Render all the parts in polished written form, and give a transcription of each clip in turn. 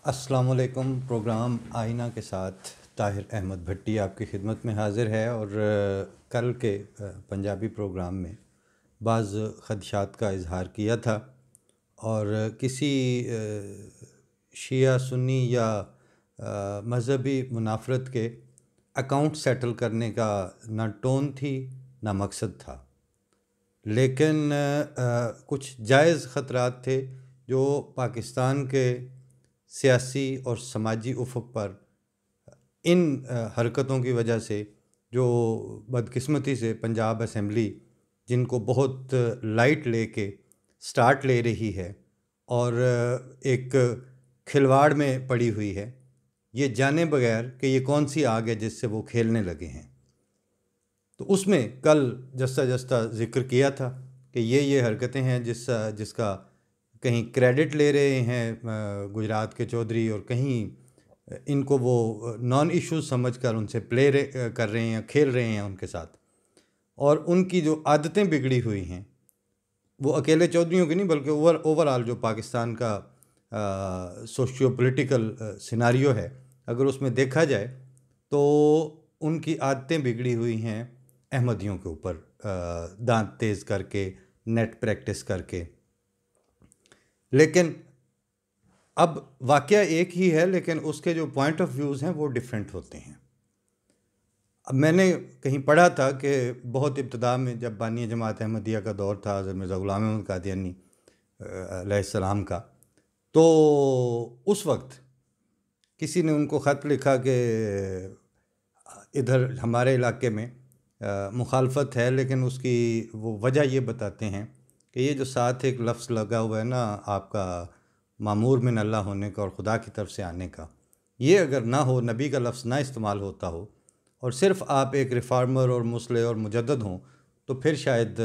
अस्सलाम वालेकुम। प्रोग्राम आईना के साथ ताहिर अहमद भट्टी आपकी खिदमत में हाज़िर है। और कल के पंजाबी प्रोग्राम में बाज़ ख़दशात का इजहार किया था और किसी शिया सुन्नी या मज़हबी मुनाफरत के अकाउंट सेटल करने का ना टोन थी ना मकसद था, लेकिन कुछ जायज़ ख़तरात थे जो पाकिस्तान के सियासी और समाजी उफ़क़ पर इन हरकतों की वजह से, जो बदकिस्मती से पंजाब असम्बली जिनको बहुत लाइट लेके स्टार्ट ले रही है और एक खिलवाड़ में पड़ी हुई है, ये जाने बगैर कि ये कौन सी आग है जिससे वो खेलने लगे हैं। तो उसमें कल जस्ता जस्ता ज़िक्र किया था कि ये हरकतें हैं जिसका कहीं क्रेडिट ले रहे हैं गुजरात के चौधरी, और कहीं इनको वो नॉन इश्यूज समझकर उनसे कर रहे हैं, खेल रहे हैं उनके साथ। और उनकी जो आदतें बिगड़ी हुई हैं वो अकेले चौधरियों की नहीं, बल्कि ओवरऑल जो पाकिस्तान का सोशियो पॉलिटिकल सिनारियो है, अगर उसमें देखा जाए तो उनकी आदतें बिगड़ी हुई हैं अहमदियों के ऊपर, दांत तेज़ करके, नेट प्रैक्टिस करके। लेकिन अब वाक़या एक ही है, लेकिन उसके जो पॉइंट ऑफ व्यूज़ हैं वो डिफरेंट होते हैं। अब मैंने कहीं पढ़ा था कि बहुत इब्तदा में जब बानी जमात अहमदिया का दौर था, हज़रत मिर्ज़ा ग़ुलाम अहमद क़ादियानी अलैहिस्सलाम का, तो उस वक्त किसी ने उनको ख़त लिखा कि इधर हमारे इलाके में मुखालफत है, लेकिन उसकी वो वजह ये बताते हैं कि ये जो साथ एक लफ्ज़ लगा हुआ है ना आपका, मामूर मिन अल्लाह होने का और ख़ुदा की तरफ से आने का, ये अगर ना हो, नबी का लफ्ज़ ना इस्तेमाल होता हो और सिर्फ़ आप एक रिफ़ार्मर और मुस्लिह और मुजद्दद हों, तो फिर शायद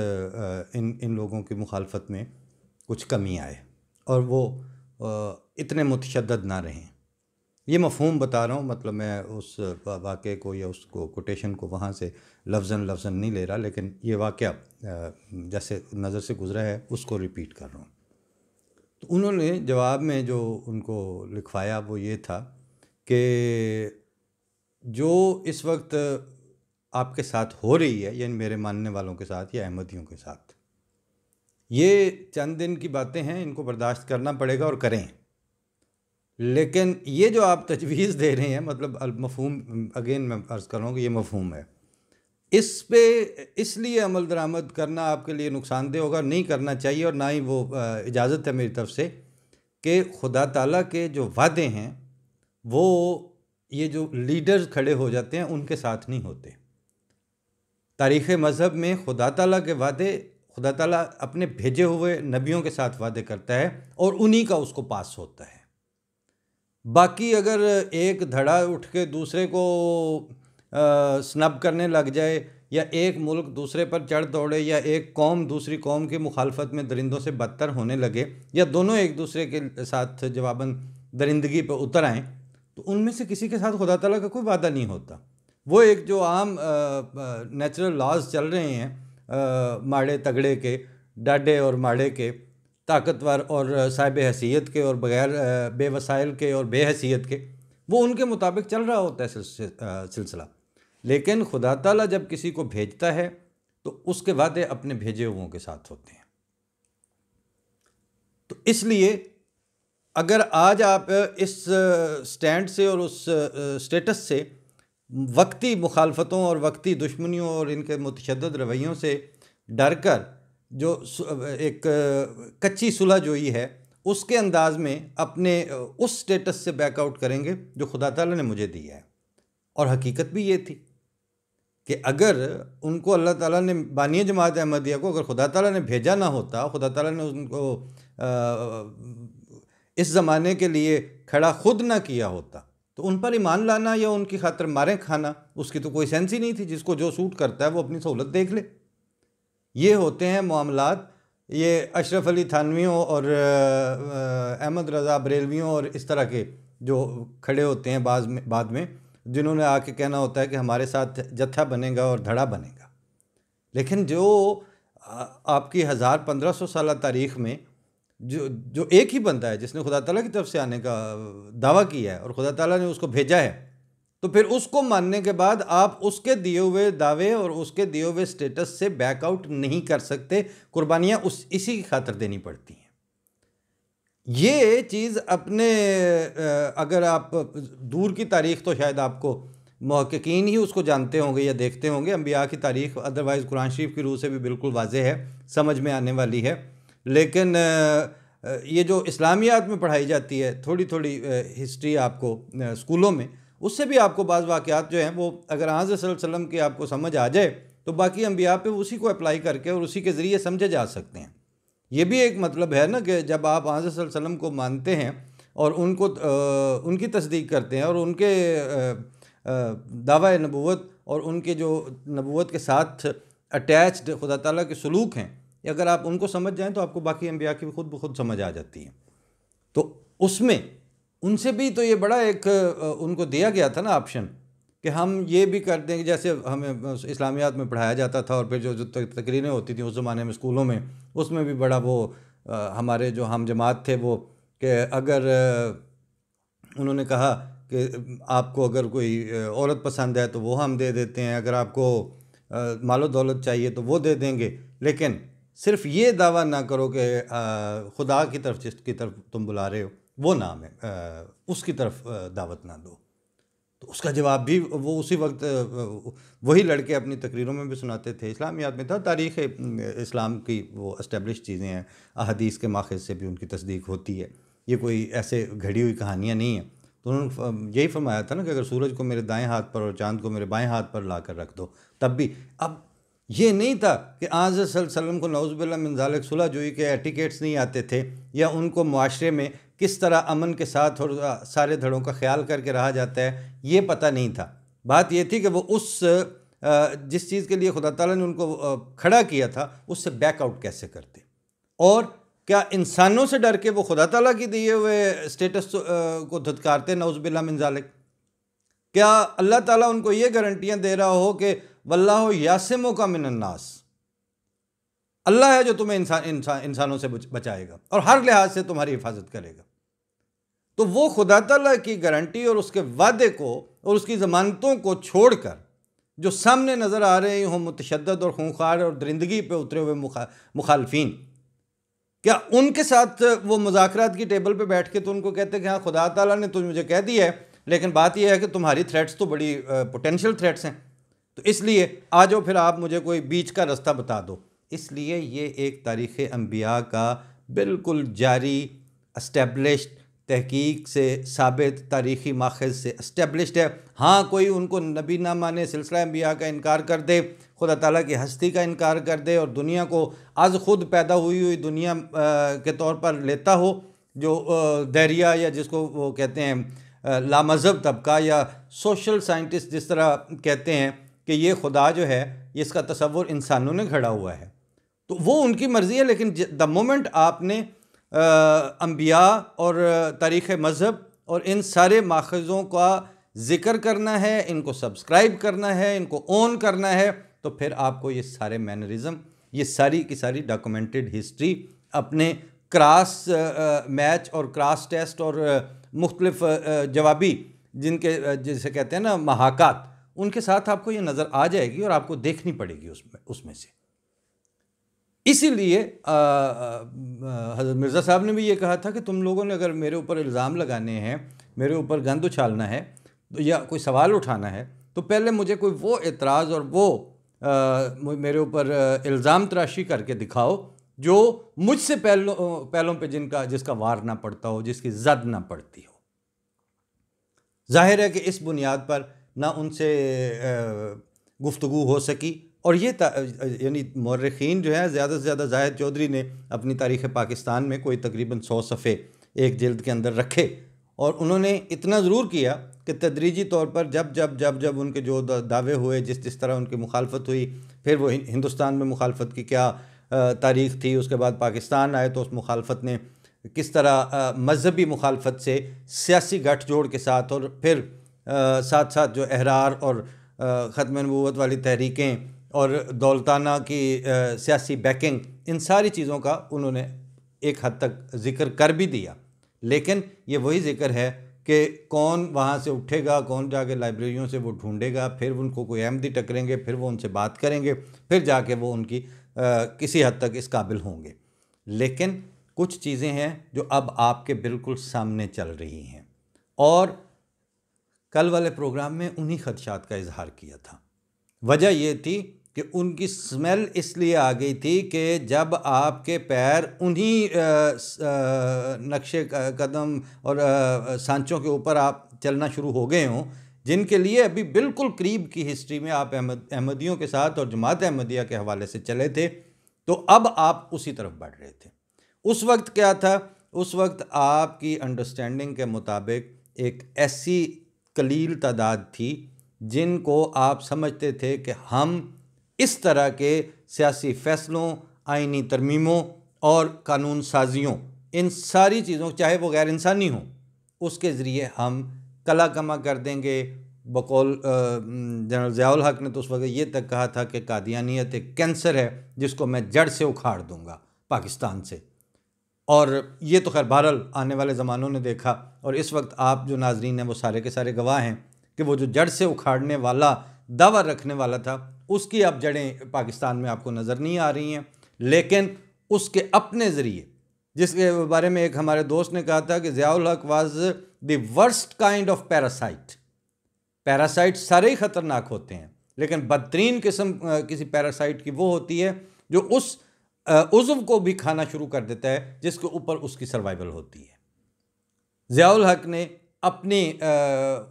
इन लोगों की मुखालफत में कुछ कमी आए और वो इतने मुतशद्दद ना रहें। ये मफ़हूम बता रहा हूँ, मतलब मैं उस वाक़े को या उसको कोटेशन को वहाँ से लफ्ज़न नहीं ले रहा, लेकिन ये वाक़या जैसे नज़र से गुज़रा है उसको रिपीट कर रहा हूँ। तो उन्होंने जवाब में जो उनको लिखवाया वो ये था कि जो इस वक्त आपके साथ हो रही है, यानी मेरे मानने वालों के साथ या अहमदियों के साथ, ये चंद दिन की बातें हैं, इनको बर्दाश्त करना पड़ेगा और करें। लेकिन ये जो आप तजवीज़ दे रहे हैं, मतलब मफ़हूम, अगेन मैं अर्ज़ कर रहा हूँ कि ये मफ़हूम है, इस पे इसलिए अमल दरामद करना आपके लिए नुकसानदेह होगा, नहीं करना चाहिए। और ना ही वो इजाज़त है मेरी तरफ से कि खुदा ताला के जो वादे हैं वो ये जो लीडर्स खड़े हो जाते हैं उनके साथ नहीं होते। तारीख़ मज़हब में खुदा ताला के वादे, खुदा ताला अपने भेजे हुए नबियों के साथ वादे करता है और उन्हीं का उसको पास होता है। बाकी अगर एक धड़ा उठ के दूसरे को स्नब करने लग जाए, या एक मुल्क दूसरे पर चढ़ दौड़े, या एक कौम दूसरी कौम की मुखालफत में दरिंदों से बदतर होने लगे, या दोनों एक दूसरे के साथ जवाबन दरिंदगी पर उतर आएँ, तो उनमें से किसी के साथ खुदा ताला का कोई वादा नहीं होता। वो एक जो आम नेचुरल लॉज चल रहे हैं माड़े तगड़े के, डाडे और माड़े के, ताकतवर और साहिब हैसियत के और बग़ैर बेवसाइल के और बेहैसियत के, वो उनके मुताबिक चल रहा होता है सिलसिला। लेकिन खुदा ताला जब किसी को भेजता है तो उसके वादे अपने भेजे हुओं के साथ होते हैं। तो इसलिए अगर आज आप इस स्टैंड से और उस स्टेटस से वक्ती मुखालफतों और वक्ती दुश्मनियों और इनके मुतशद्दद रवैयों से डर कर जो एक कच्ची सुलह जोई है, उसके अंदाज में अपने उस स्टेटस से बैकआउट करेंगे जो खुदा ताला ने मुझे दिया है। और हकीकत भी ये थी कि अगर उनको अल्लाह ताला ने, बानी जमात अहमदिया को, अगर खुदा ताला ने भेजा ना होता, खुदा ताला ने उनको इस ज़माने के लिए खड़ा खुद ना किया होता, तो उन पर ईमान लाना या उनकी खातिर मारें खाना, उसकी तो कोई सेंस ही नहीं थी। जिसको जो सूट करता है वो अपनी सहूलत देख ले। ये होते हैं मामलात, ये अशरफ अली थानवियों और अहमद रज़ा बरेलवियों और इस तरह के जो खड़े होते हैं बाद में, जिन्होंने आके कहना होता है कि हमारे साथ जत्था बनेगा और धड़ा बनेगा। लेकिन जो आपकी 1000-1500 साल तारीख़ में जो जो एक ही बंदा है जिसने खुदा ताला की तरफ से आने का दावा किया है और खुदा ताला ने उसको भेजा है, तो फिर उसको मानने के बाद आप उसके दिए हुए दावे और उसके दिए हुए स्टेटस से बैकआउट नहीं कर सकते। कुर्बानियाँ इसी की खातिर देनी पड़ती हैं। ये चीज़ अपने अगर आप दूर की तारीख़ तो शायद आपको मुहक्किकीन ही उसको जानते होंगे या देखते होंगे, अंबिया की तारीख़ अदरवाइज़ कुरान शरीफ की रूह से भी बिल्कुल वाज़ेह है, समझ में आने वाली है। लेकिन ये जो इस्लामियात में पढ़ाई जाती है, थोड़ी थोड़ी हिस्ट्री आपको स्कूलों में, उससे भी आपको बाज़ वाक़यात जो हैं वो अगर हज़रत सल्लल्लाहु अलैहि वसल्लम की आपको समझ आ जाए तो बाकी अंबिया पे उसी को अप्लाई करके और उसी के ज़रिए समझे जा सकते हैं। ये भी एक मतलब है ना कि जब आप हज़रत सल्लल्लाहु अलैहि वसल्लम को मानते हैं और उनको उनकी तस्दीक करते हैं और उनके दावा नबूवत और उनके जो नबूवत के साथ अटैच्ड खुदा ताला के सलूक हैं, अगर आप उनको समझ जाएं तो आपको बाकी अंबिया की खुद ब खुद समझ आ जाती है। तो उसमें उनसे भी तो ये बड़ा एक उनको दिया गया था ना ऑप्शन कि हम ये भी कर देंगे, जैसे हमें इस्लामियात में पढ़ाया जाता था और फिर जो तकरीरें होती थी उस ज़माने में स्कूलों में, उसमें भी बड़ा वो हमारे जो हम जमात थे वो कि अगर उन्होंने कहा कि आपको अगर कोई औरत पसंद है तो वो हम दे देते हैं, अगर आपको मालो दौलत चाहिए तो वो दे देंगे, लेकिन सिर्फ ये दावा ना करो कि खुदा की तरफ जिसकी तरफ तुम बुला रहे हो वो नाम है, उसकी तरफ दावत ना दो। तो उसका जवाब भी वो उसी वक्त वही लड़के अपनी तकरीरों में भी सुनाते थे। इस्लामियात में था, तारीख़ इस्लाम की वो एस्टेब्लिश चीज़ें हैं, अहादीस के माखज़ से भी उनकी तस्दीक होती है, ये कोई ऐसे घड़ी हुई कहानियाँ नहीं हैं। तो उन्होंने यही फरमाया था ना कि अगर सूरज को मेरे दाएं हाथ पर और चाँद को मेरे बाएं हाथ पर ला कर रख दो तब भी। अब ये नहीं था कि आज़ सल्लम को नौज़ुबिल्लाह मिन ज़ालिक सुलह जोई के एटिकेट्स नहीं आते थे या उनको मुआशरे में किस तरह अमन के साथ और सारे धड़ों का ख्याल करके रहा जाता है, ये पता नहीं था। बात ये थी कि वो उस जिस चीज़ के लिए खुदा ताला ने उनको खड़ा किया था उससे बैकआउट कैसे करते, और क्या इंसानों से डर के वो खुदा ताला की दिए हुए स्टेटस को धुतकारते नौज़ुबिल्लाह मिन ज़ालिक। क्या अल्लाह ताला उनको ये गारंटियाँ दे रहा हो कि वल्लाहु यासिमुका मिनन्नास, अल्लाह है जो तुम्हें इंसानों से बचाएगा और हर लिहाज से तुम्हारी हिफाजत करेगा। तो वो खुदा ताला की गारंटी और उसके वादे को और उसकी ज़मानतों को छोड़कर जो सामने नज़र आ रहे हों मुतशद्दद और खूंखार और दरिंदगी पे उतरे हुए मुखालफीन, क्या उनके साथ वो मुज़ाकरात की टेबल पे बैठ के तो उनको कहते कि हाँ खुदा ताला ने तो मुझे कह दिया है, लेकिन बात यह है कि तुम्हारी थ्रेट्स तो बड़ी पोटेंशियल थ्रेट्स हैं, तो इसलिए आ जाओ फिर आप मुझे कोई बीच का रास्ता बता दो। इसलिए ये एक तारीख़ अंबिया का बिल्कुल जारी एस्टेब्लिश्ड तहकीक से साबित तारीख़ी माखज़ से एस्टेब्लिश्ड है। हाँ, कोई उनको नबी ना माने, सिलसिला अंबिया का इनकार कर दे, खुदा ताला की हस्ती का इनकार कर दे और दुनिया को आज ख़ुद पैदा हुई दुनिया के तौर पर लेता हो, जो दहरिया या जिसको वो कहते हैं लामज़हब तबका या सोशल साइंटिस्ट जिस तरह कहते हैं कि ये खुदा जो है इसका तसव्वुर इंसानों ने घड़ा हुआ है, तो वो उनकी मर्ज़ी है। लेकिन द मोमेंट आपने अंबिया और तारीख़ मज़हब और इन सारे माखज़ों का ज़िक्र करना है, इनको सब्सक्राइब करना है, इनको ओन करना है, तो फिर आपको ये सारे मैनरिज़म, ये सारी की सारी डॉक्यूमेंटेड हिस्ट्री अपने क्रॉस मैच और क्रॉस टेस्ट और मुख्तलिफ जवाबी जिनके जैसे कहते हैं ना महाकात, उनके साथ आपको ये नज़र आ जाएगी और आपको देखनी पड़ेगी उसमें से। इसीलिए हज़रत मिर्ज़ा साहब ने भी ये कहा था कि तुम लोगों ने अगर मेरे ऊपर इल्ज़ाम लगाने हैं, मेरे ऊपर गंद उछालना है या कोई सवाल उठाना है, तो पहले मुझे कोई वो एतराज़ और वो मेरे ऊपर इल्ज़ाम तराशी करके दिखाओ जो मुझसे पहलों पे जिसका वार ना पड़ता हो, जिसकी जद ना पड़ती हो। जाहिर है कि इस बुनियाद पर ना उनसे गुफ्तगू हो सकी, और ये यानी मौरख़ीन जो है ज़्यादा से ज़्यादा ज़ाहिद चौधरी ने अपनी तारीख़ पाकिस्तान में कोई तकरीबन 100 सफ़े एक जिल्द के अंदर रखे, और उन्होंने इतना ज़रूर किया कि तदरीजी तौर पर जब उनके जो दावे हुए, जिस तरह उनकी मुखालफत हुई, फिर वो हिंदुस्तान में मुखालफत की क्या तारीख़ थी, उसके बाद पाकिस्तान आए तो उस मुखालफत ने किस तरह मजहबी मुखालफत से सियासी गठजोड़ के साथ और फिर साथ साथ जो अहरार और ख़त्म नबूवत वाली तहरीकें और दौलताना की सियासी बैकिंग, इन सारी चीज़ों का उन्होंने एक हद तक ज़िक्र कर भी दिया, लेकिन ये वही ज़िक्र है कि कौन वहाँ से उठेगा, कौन जाके लाइब्रेरियों से वो ढूंढेगा, फिर उनको कोई अहमदी टकरेंगे, फिर वो उनसे बात करेंगे, फिर जाके वो उनकी किसी हद तक इस काबिल होंगे। लेकिन कुछ चीज़ें हैं जो अब आपके बिल्कुल सामने चल रही हैं, और कल वाले प्रोग्राम में उन्हीं खदशात का इजहार किया था। वजह ये थी कि उनकी स्मेल इसलिए आ गई थी कि जब आपके पैर उन्हीं नक्शे कदम और सांचों के ऊपर आप चलना शुरू हो गए हों, जिनके लिए अभी बिल्कुल करीब की हिस्ट्री में आप अहमदियों के साथ और जमात अहमदिया के हवाले से चले थे, तो अब आप उसी तरफ बढ़ रहे थे। उस वक्त क्या था? उस वक्त आपकी अंडरस्टैंडिंग के मुताबिक एक ऐसी कलील तादाद थी जिनको आप समझते थे कि हम इस तरह के सियासी फ़ैसलों, आइनी तरमीमों और कानून साजियों, इन सारी चीज़ों, चाहे वो गैर इंसानी हों, उसके ज़रिए हम कला कमा कर देंगे। बकौल जनरल ज़ियाउल हक ने तो उस वक्त ये तक कहा था कि कादियानियत एक कैंसर है जिसको मैं जड़ से उखाड़ दूंगा पाकिस्तान से। और ये तो खैर बहरहाल आने वाले ज़मानों ने देखा, और इस वक्त आप जो नाजरीन हैं वो सारे के सारे गवाह हैं कि वो जो जड़ से उखाड़ने वाला दावा रखने वाला था, उसकी अब जड़ें पाकिस्तान में आपको नज़र नहीं आ रही हैं। लेकिन उसके अपने ज़रिए, जिसके बारे में एक हमारे दोस्त ने कहा था कि ज़ियाउल हक was the worst kind of parasite. Parasite सारे ही ख़तरनाक होते हैं, लेकिन बदतरीन किस्म किसी पैरासाइट की वो होती है जो उस उज़्व को भी खाना शुरू कर देता है जिसके ऊपर उसकी सर्वाइवल होती है। ज़ियाउल हक ने अपनी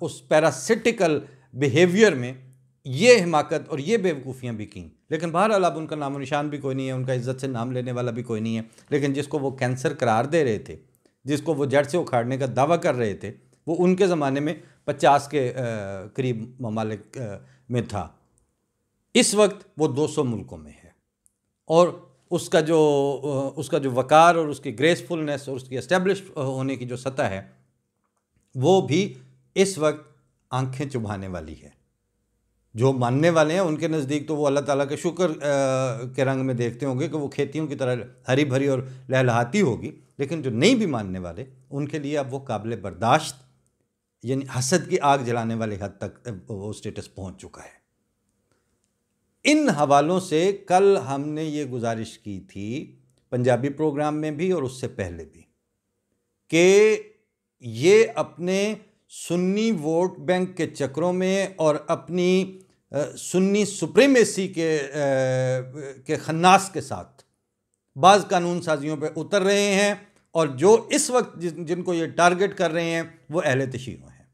उस पैरासिटिकल बिहेवियर में ये हिमाकत और ये बेवकूफ़ियाँ भी की, लेकिन बहरहाल अब उनका नामो निशान भी कोई नहीं है, उनका इज़्ज़त से नाम लेने वाला भी कोई नहीं है। लेकिन जिसको वो कैंसर करार दे रहे थे, जिसको वो जड़ से उखाड़ने का दावा कर रहे थे, वो उनके ज़माने में 50 के करीब ममालिक में था। इस वक्त वो 200 मुल्कों में है, और उसका जो वक़ार और उसकी ग्रेसफुलनेस और उसकी एस्टेब्लिश होने की जो सतह है, वो भी इस वक्त आंखें चुभाने वाली है। जो मानने वाले हैं उनके नज़दीक तो वो अल्लाह ताला के शुक्र के रंग में देखते होंगे कि वो खेतियों की तरह हरी भरी और लहलहाती होगी, लेकिन जो नहीं भी मानने वाले, उनके लिए अब वो काबिल बर्दाश्त, यानी हसद की आग जलाने वाली हद तक वो स्टेटस पहुंच चुका है। इन हवालों से कल हमने ये गुजारिश की थी पंजाबी प्रोग्राम में भी और उससे पहले भी, कि ये अपने सुन्नी वोट बैंक के चक्रों में और अपनी सुन्नी सुप्रीमेसी के खन्नास के साथ बाज़ कानून साजियों पे उतर रहे हैं, और जो इस वक्त जिनको ये टारगेट कर रहे हैं वो अहले तशीह हैं।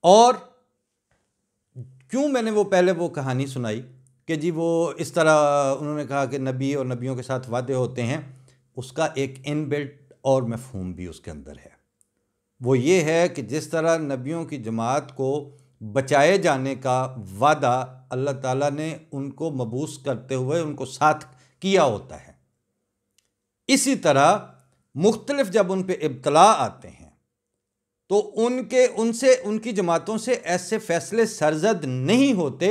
और क्यों मैंने वो पहले वो कहानी सुनाई कि जी वो इस तरह उन्होंने कहा कि नबी और नबियों के साथ वादे होते हैं, उसका एक इनबिल्ट और मफहूम भी उसके अंदर है। वो ये है कि जिस तरह नबियों की जमात को बचाए जाने का वादा अल्लाह ताला ने उनको मबूस करते हुए उनको साथ किया होता है, इसी तरह मुख्तलिफ जब उन पे इब्तला आते हैं तो उनकी जमातों से ऐसे फ़ैसले सरजद नहीं होते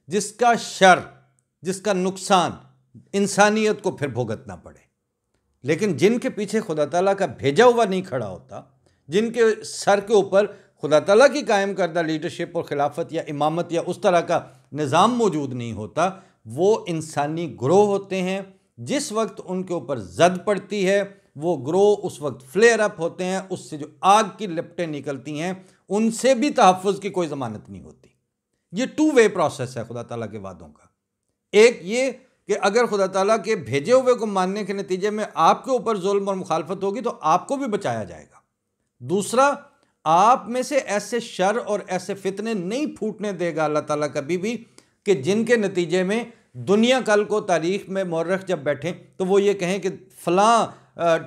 जिसका शर, जिसका नुकसान इंसानियत को फिर भुगतना पड़े। लेकिन जिनके पीछे खुदा ताला का भेजा हुआ नहीं खड़ा होता, जिनके सर के ऊपर खुदा ताला की कायम करदा लीडरशिप और खिलाफत या इमामत या उस तरह का निज़ाम मौजूद नहीं होता, वो इंसानी ग्रोह होते हैं। जिस वक्त उनके ऊपर जद पड़ती है वो ग्रोह उस वक्त फ्लेयर अप होते हैं, उससे जो आग की लिपटें निकलती हैं उनसे भी तहफ़्फ़ुज़ की कोई ज़मानत नहीं होती। ये टू वे प्रोसेस है खुदा ताला के वादों का। एक ये कि अगर खुदा ताला के भेजे हुए को मानने के नतीजे में आपके ऊपर जुल्म और मुखालफत होगी तो आपको भी बचाया जाएगा। दूसरा, आप में से ऐसे शर और ऐसे फितने नहीं फूटने देगा अल्लाह ताला कभी भी कि जिनके नतीजे में दुनिया कल को तारीख़ में मौरख जब बैठें तो वो ये कहें कि फ़लाँ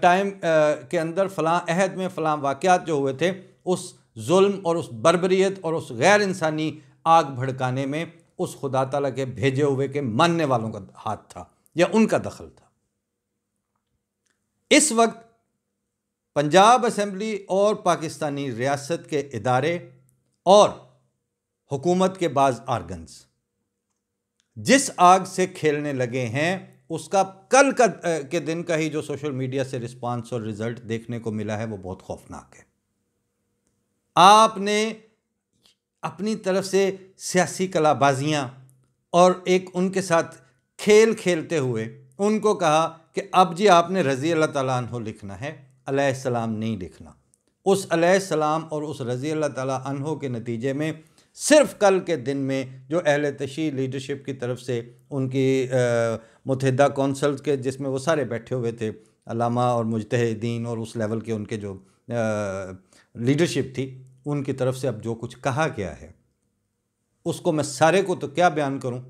टाइम के अंदर फ़लाँ अहद में फ़लाँ वाक़यात जो हुए थे, उस जुल्म और उस बर्बरियत और उस गैर इंसानी आग भड़काने में उस खुदा ताला के भेजे हुए के मानने वालों का हाथ था या उनका दखल था। इस वक्त पंजाब असेंबली और पाकिस्तानी रियासत के इदारे और हुकूमत के बाज़ आर्गन्स जिस आग से खेलने लगे हैं उसका कल का के दिन का ही जो सोशल मीडिया से रिस्पांस और रिजल्ट देखने को मिला है वो बहुत खौफनाक है। आपने अपनी तरफ से सियासी कलाबाजियाँ और एक उनके साथ खेल खेलते हुए उनको कहा कि अब जी आपने रज़ी अल्लाह ताला अन्हो लिखना है, अलैहिस्सलाम नहीं लिखना। उस अलैहिस्सलाम और उस रज़ी अल्लाह ताला अन्हो के नतीजे में सिर्फ कल के दिन में जो अहले तशय्युअ लीडरशिप की तरफ से उनकी मुत्तहिदा कौंसिल के, जिसमें वो सारे बैठे हुए थे अल्लामा और मुज्तहिदीन और उस लेवल के उनके जो लीडरशिप थी, उनकी तरफ से अब जो कुछ कहा गया है उसको मैं सारे को तो क्या बयान करूं,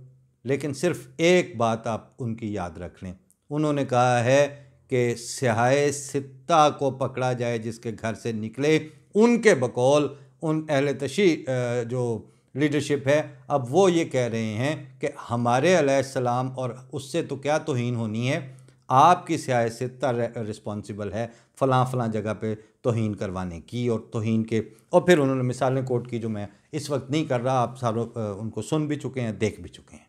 लेकिन सिर्फ एक बात आप उनकी याद रख लें। उन्होंने कहा है कि स्याहे सित्ता को पकड़ा जाए जिसके घर से निकले। उनके बकौल उन अहले तशय्युअ जो लीडरशिप है, अब वो ये कह रहे हैं कि हमारे अलैहिस्सलाम और उससे तो क्या तौहीन होनी है, आपकी स्याहे सित्ता रिस्पॉन्सिबल है फ़लाँ फ़लाँ जगह पे तौहीन करवाने की और तौहीन के, और फिर उन्होंने मिसालें कोट की जो मैं इस वक्त नहीं कर रहा, आप सारों उनको सुन भी चुके हैं, देख भी चुके हैं।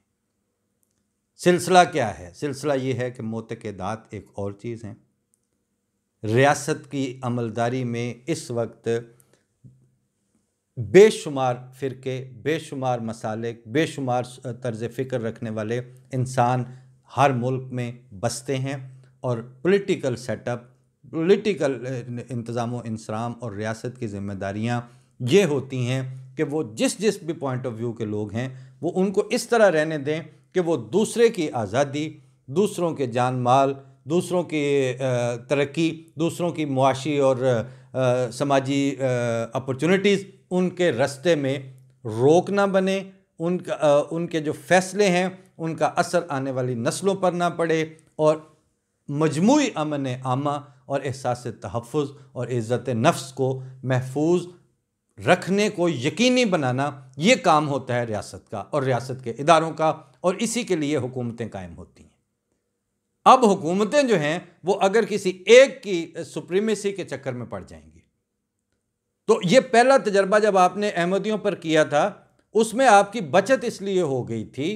सिलसिला क्या है? सिलसिला ये है कि मोतक़िदात एक और चीज़ हैं। रियासत की अमलदारी में इस वक्त बेशुमार फ़िरके, बेशुमार मसालिक, बेशुमार तर्ज़ फ़िक्र रखने वाले इंसान हर मुल्क में बसते हैं और पॉलिटिकल सेटअप, पॉलिटिकल इंतज़ाम इंसराम और रियासत की ज़िम्मेदारियाँ ये होती हैं कि वो जिस जिस भी पॉइंट ऑफ व्यू के लोग हैं वो उनको इस तरह रहने दें कि वो दूसरे की आज़ादी, दूसरों के जान माल, दूसरों की तरक्की, दूसरों की मुआशी और समाजी अपॉर्चुनिटीज़ उनके रास्ते में रोक ना बने, उनके जो फ़ैसले हैं उनका असर आने वाली नस्लों पर ना पड़े और मजमूई अमन आमा और एहसास तहफ़्फ़ुज़ और इज़्ज़त नफ्स को महफूज रखने को यकीनी बनाना, ये काम होता है रियासत का और रियासत के इदारों का, और इसी के लिए हुकूमतें कायम होती हैं। अब हुकूमतें जो हैं वो अगर किसी एक की सुप्रीमेसी के चक्कर में पड़ जाएंगी, तो ये पहला तजर्बा जब आपने अहमदियों पर किया था उसमें आपकी बचत इसलिए हो गई थी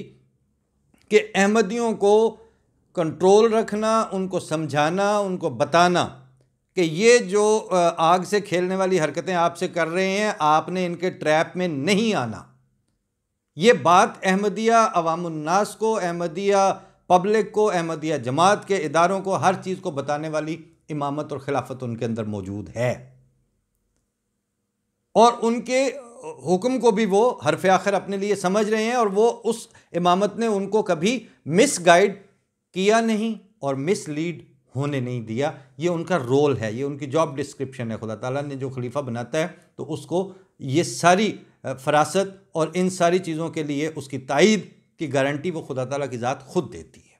कि अहमदियों को कंट्रोल रखना, उनको समझाना, उनको बताना कि ये जो आग से खेलने वाली हरकतें आपसे कर रहे हैं, आपने इनके ट्रैप में नहीं आना। ये बात अहमदिया अवामुन्नास को, अहमदिया पब्लिक को, अहमदिया जमात के इदारों को, हर चीज़ को बताने वाली इमामत और खिलाफत उनके अंदर मौजूद है और उनके हुक्म को भी वो हरफ आखिर अपने लिए समझ रहे हैं और वो उस इमामत ने उनको कभी मिसगाइड किया नहीं और मिसलीड होने नहीं दिया। ये उनका रोल है, ये उनकी जॉब डिस्क्रिप्शन है। खुदा ताला ने जो खलीफा बनाता है तो उसको ये सारी फरासत और इन सारी चीज़ों के लिए उसकी ताईद की गारंटी वो खुदा ताला की ज़ात खुद देती है।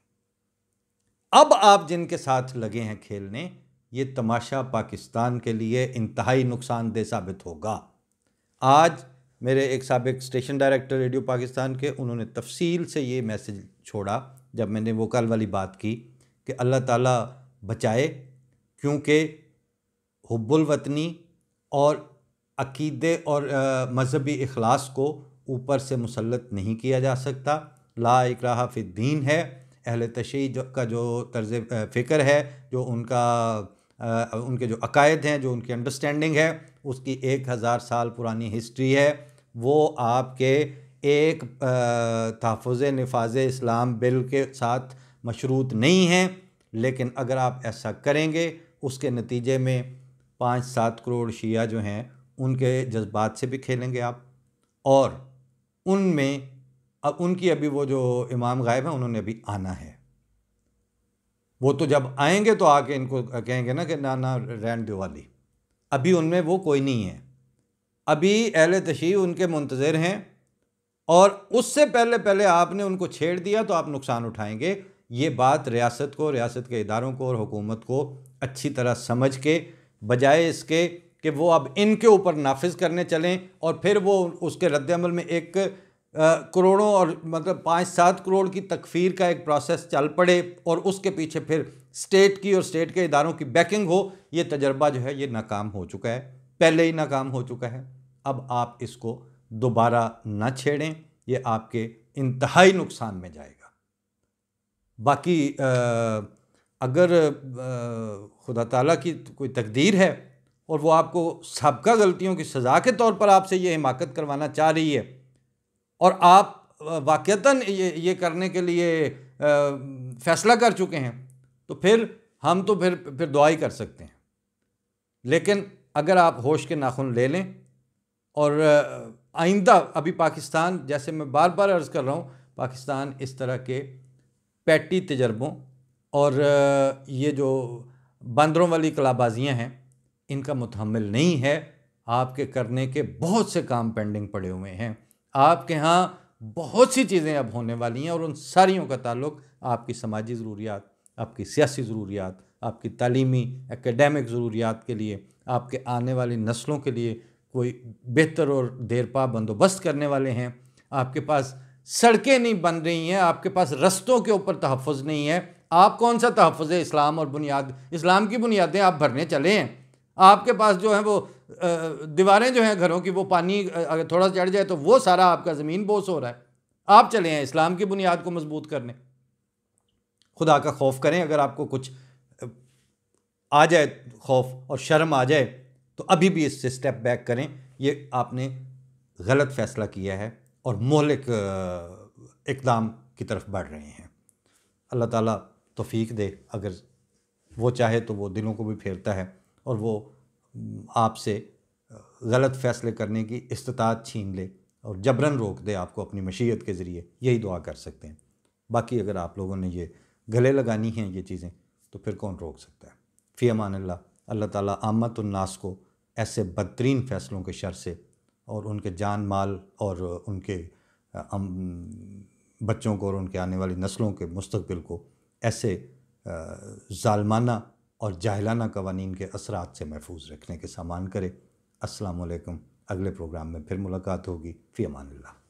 अब आप जिनके साथ लगे हैं खेलने, ये तमाशा पाकिस्तान के लिए इंतहाई नुकसानदेह साबित होगा। आज मेरे एक साबिक स्टेशन डायरेक्टर रेडियो पाकिस्तान के, उन्होंने तफसील से ये मैसेज छोड़ा जब मैंने वो कल वाली बात की कि अल्लाह ताला बचाए, क्योंकि हुब्बुल वतनी और अकीदे और मजहबी इखलास को ऊपर से मुसल्लत नहीं किया जा सकता। ला इकराहा फिद्दीन है। अहले तशय्युअ का जो तर्ज़ फ़िक्र है, जो उनके जो अकायद हैं, जो उनकी अंडरस्टैंडिंग है, उसकी 1000 साल पुरानी हिस्ट्री है। वो आपके एक तहफ़्फ़ुज़ निफ़ाज़ इस्लाम बिल के साथ मशरूत नहीं हैं, लेकिन अगर आप ऐसा करेंगे उसके नतीजे में 5-7 करोड़ शिया जो हैं उनके जज्बात से भी खेलेंगे आप, और उनमें अब उनकी अभी वो जो इमाम गायब हैं उन्होंने अभी आना है। वो तो जब आएंगे तो आके इनको कहेंगे ना कि ना ना रहने दो वाली, अभी उनमें वो कोई नहीं है। अभी अहले तशय्युअ उनके मुंतज़िर हैं और उससे पहले पहले आपने उनको छेड़ दिया तो आप नुकसान उठाएंगे। ये बात रियासत को, रियासत के इदारों को और हुकूमत को अच्छी तरह समझ के, बजाय इसके कि वो अब इनके ऊपर नाफिज करने चलें और फिर वो उसके रद्दअमल में एक करोड़ों और मतलब 5-7 करोड़ की तकफीर का एक प्रोसेस चल पड़े और उसके पीछे फिर स्टेट की और स्टेट के इदारों की बैकिंग हो। ये तजर्बा जो है ये नाकाम हो चुका है, पहले ही नाकाम हो चुका है। अब आप इसको दोबारा ना छेड़ें, ये आपके इंतहाई नुकसान में जाएगा। बाकी अगर खुदा ताला की कोई तकदीर है और वो आपको साबका गलतियों की सज़ा के तौर पर आपसे ये हिमाकत करवाना चाह रही है और आप वाक़तन ये करने के लिए फ़ैसला कर चुके हैं, तो फिर हम तो फिर दुआ ही कर सकते हैं। लेकिन अगर आप होश के नाखून ले लें और आइंदा, अभी पाकिस्तान, जैसे मैं बार बार अर्ज़ कर रहा हूँ, पाकिस्तान इस तरह के पैटी तजर्बों और ये जो बंदरों वाली कलाबाजियाँ हैं, इनका मुतहम्मिल नहीं है। आपके करने के बहुत से काम पेंडिंग पड़े हुए हैं। आपके यहाँ बहुत सी चीज़ें अब होने वाली हैं और उन सारियों का ताल्लुक़ आपकी समाजी ज़रूरियात, आपकी सियासी ज़रूरियात, आपकी तालीमी एकेडमिक ज़रूरियात के लिए, आपके आने वाली नस्लों के लिए कोई बेहतर और देरपा बंदोबस्त करने वाले हैं। आपके पास सड़कें नहीं बन रही हैं, आपके पास रस्तों के ऊपर तहफ़्फ़ुज़ नहीं है। आप कौन सा तहफ़्फ़ुज़ है इस्लाम और बुनियाद, इस्लाम की बुनियादें आप भरने चले हैं। आपके पास जो है वो दीवारें जो हैं घरों की, वो पानी अगर थोड़ा चढ़ जाए तो वो सारा आपका ज़मीन बोस हो रहा है। आप चले हैं इस्लाम की बुनियाद को मजबूत करने। खुदा का खौफ करें। अगर आपको कुछ आ जाए, खौफ और शर्म आ जाए, तो अभी भी इससे स्टेप बैक करें। ये आपने गलत फ़ैसला किया है और मोहलिक इक़दाम की तरफ बढ़ रहे हैं। अल्लाह ताला तौफ़ीक दे। अगर वो चाहे तो वो दिलों को भी फेरता है और वो आपसे गलत फ़ैसले करने की इस्तिताअत छीन ले और जबरन रोक दे आपको अपनी मशीयत के ज़रिए। यही दुआ कर सकते हैं। बाकी अगर आप लोगों ने ये गले लगानी हैं ये चीज़ें, तो फिर कौन रोक सकता है। फ़ी अमानिल्लाह। अल्लाह ताला आम्मतुन्नास को ऐसे बदतरीन फ़ैसलों के शर से और उनके जान माल और उनके बच्चों को और उनके आने वाली नस्लों के मुस्तक़बिल को ऐसे ज़ालमाना और जाहिलाना कवानीन के असरात से महफूज रखने के सामान करे। अस्सलामु अलैकुम। अगले प्रोग्राम में फिर मुलाकात होगी। फ़ी अमानिल्लाह।